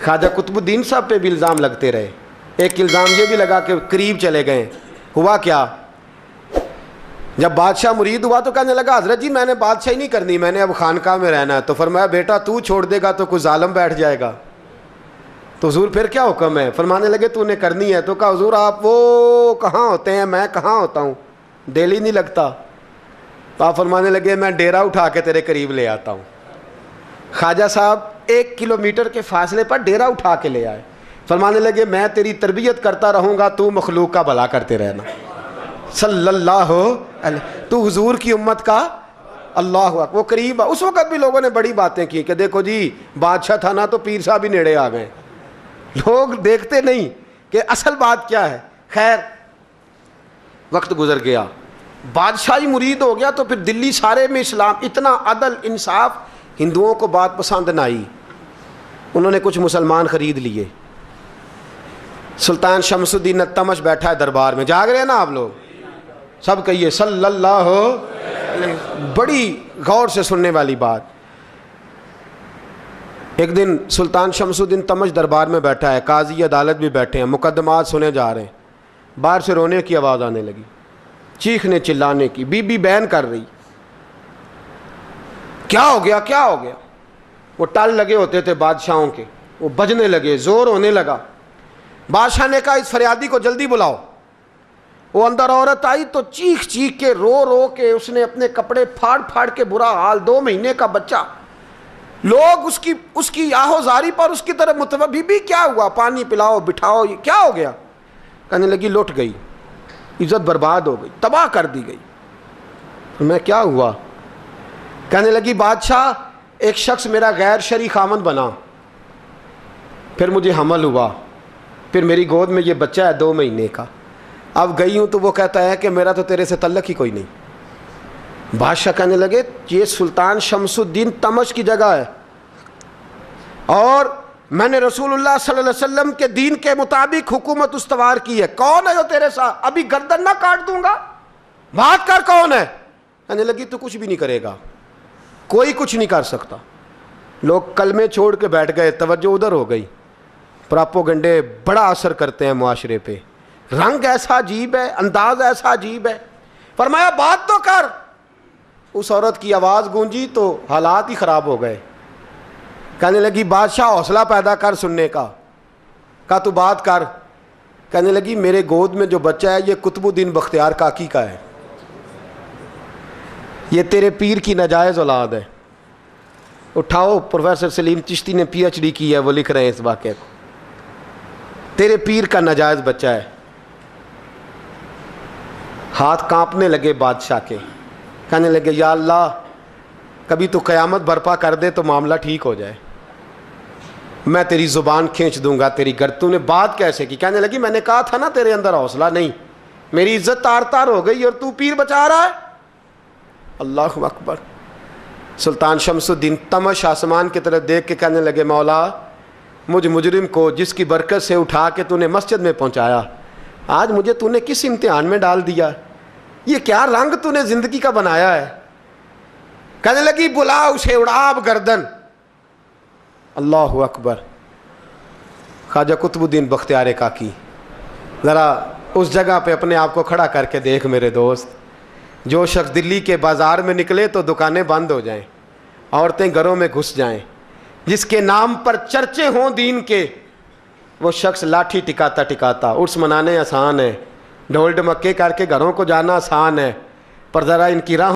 خواجہ قطب الدین صاحب پہ بھی الزام لگتے رہے. ایک الزام یہ بھی لگا کہ قریب چلے گئے. ہوا کیا؟ جب بادشاہ مرید ہوا تو کہنے لگا حضرت جی میں نے بادشاہی نہیں کرنی, میں نے اب خانقاہ میں رہنا ہے. تو فرمایا بیٹا تو چھوڑ دے گا تو کوئی ظالم بیٹھ جائے گا. تو حضور پھر کیا حکم ہے؟ فرمانے لگے تو نے کرنی ہے. تو کہا حضور آپ وہ کہاں ہوتے ہیں, میں کہاں ہوتا ہوں, دل ہی نہیں لگتا. تو آپ فرمانے لگے میں ڈیرا اٹھا کے تیرے قریب لے آتا ہوں. خواجہ صاحب 1 کلومیٹر کے فاصلے پر ڈیرا اٹھا کے لے آئے. فرمانے لگے میں تیری تربیت کرتا رہوں گا, تو مخلوق کا بھلا کرتے رہنا. صلی اللہ علیہ, تو حضور کی امت کا اللہ اکبر. وہ قریب, اس وقت بھی لوگوں نے بڑی باتیں کی کہ دیکھو جی بادشاہ تھا نا تو پیر صاحب بھی نیڑے آ گئے. لوگ دیکھتے نہیں کہ اصل بات کیا ہے. خیر وقت گزر گیا, بادشاہی مرید ہو گیا, تو پھر دلی سارے میں اسلام, اتنا عدل انصاف. ہندوؤں کو بات پسند نہ آئی, انہوں نے کچھ مسلمان خرید لیے. سلطان شمس الدین التمش بیٹھا ہے دربار میں, جاگ رہے ہیں نا آپ لوگ سب, کہیے صلی اللہ علیہ. بڑی غور سے سننے والی بات. ایک دن سلطان شمس الدین تمش دربار میں بیٹھا ہے, قاضی عدالت بھی بیٹھے ہیں, مقدمات سنے جا رہے ہیں. باہر سے رونے کی آواز آنے لگی, چیخنے چلانے کی. بی بی بیان کر رہی, کیا ہو گیا کیا ہو گیا. وہ ٹال لگے ہوتے تھے بادشاہوں کے, وہ بجنے لگے, زور ہونے لگا. بادشاہ نے کہا اس فریادی کو جلدی بلاؤ. وہ اندر عورت آئی تو چیخ چیخ کے رو رو کے اس نے اپنے کپڑے پھاڑ پھاڑ کے, برا حال, 2 مہینے کا بچہ. لوگ اس کی آہو زاری پر اس کی طرف متوجہ. بی بی کیا ہوا, پانی پلاؤ بٹھاؤ, یہ کیا ہو گیا. کہنے لگی لٹ گئی, عزت برباد ہو گئی, تباہ کر دی گئی. میں کیا ہوا؟ کہنے لگی بادشاہ ایک شخص میرا غیر شرعی خامند بنا, پھر مجھے حمل ہوا, پھر میری گود میں یہ بچہ ہے 2 مہینے کا. اب گئی ہوں تو وہ کہتا ہے کہ میرا تو تیرے سے تعلق ہی کوئی نہیں. بادشاہ کہنے لگے یہ سلطان شمس الدین تمش کی جگہ ہے, اور میں نے رسول اللہ صلی اللہ علیہ وسلم کے دین کے مطابق حکومت استوار کی ہے. کون ہے جو تیرے ساتھ؟ ابھی گردن نہ کاٹ دوں گا, بات کر کون ہے. کہنے لگی تو کچھ بھی نہیں کرے گا, کوئی کچھ نہیں کر سکتا. لوگ کلمے چھوڑ کے بیٹھ گئے, توجہ ادھر ہو گئی. پراپوگنڈے بڑا اثر کرتے ہیں معاشرے پہ. رنگ ایسا عجیب ہے, انداز ایسا عجیب ہے. فرمایا بات تو کر. اس عورت کی آواز گونجی تو حالات ہی خراب ہو گئے. کہنے لگی بادشاہ حوصلہ پیدا کر سننے کا. کہا تو بات کر. کہنے لگی میرے گود میں جو بچہ ہے یہ قطب الدین بختیار کاکی کا ہے, یہ تیرے پیر کی ناجائز اولاد ہے. اٹھاؤ, پروفیسر سلیم چشتی نے PhD کی ہے, وہ لکھ رہے ہیں اس واقعے کو. تیرے پیر کا ناجائز بچہ ہے. ہاتھ کانپنے لگے بادشاہ کے. کہنے لگے یا اللہ کبھی تو قیامت برپا کر دے تو معاملہ ٹھیک ہو جائے, میں تیری زبان کھینچ دوں گا تیری گر. تو نے بات کیسے کی؟ کہنے لگی میں نے کہا تھا نا تیرے اندر حوصلہ نہیں, میری عزت تار تار ہو گئی اور تو پیر بچا رہا ہے. اللہ اکبر. سلطان شمس الدین تمش آسمان کی طرف دیکھ کے کہنے لگے مولا مجھ مجرم کو جس کی برکت سے اٹھا کے تو نے مسجد میں پہنچایا, آج مجھے تو نے کس امتحان میں ڈال دیا, یہ کیا رنگ تو نے زندگی کا بنایا ہے. کہنے لگی بلا اسے, اڑاب گردن. اللہ اکبر. خواجہ قطب الدین بختیار کاکی, ذرا اس جگہ پہ اپنے آپ کو کھڑا کر کے دیکھ میرے دوست. جو شخص دلی کے بازار میں نکلے تو دکانیں بند ہو جائیں, عورتیں گھروں میں گھس جائیں, جس کے نام پر چرچے ہوں دین کے, وہ شخص لاٹھی ٹکاتا ٹکاتا. عرس منانے آسان ہے, ڈھول ڈمکے کر کے گھروں کو جانا آسان ہے, پر ذرا ان کی راہ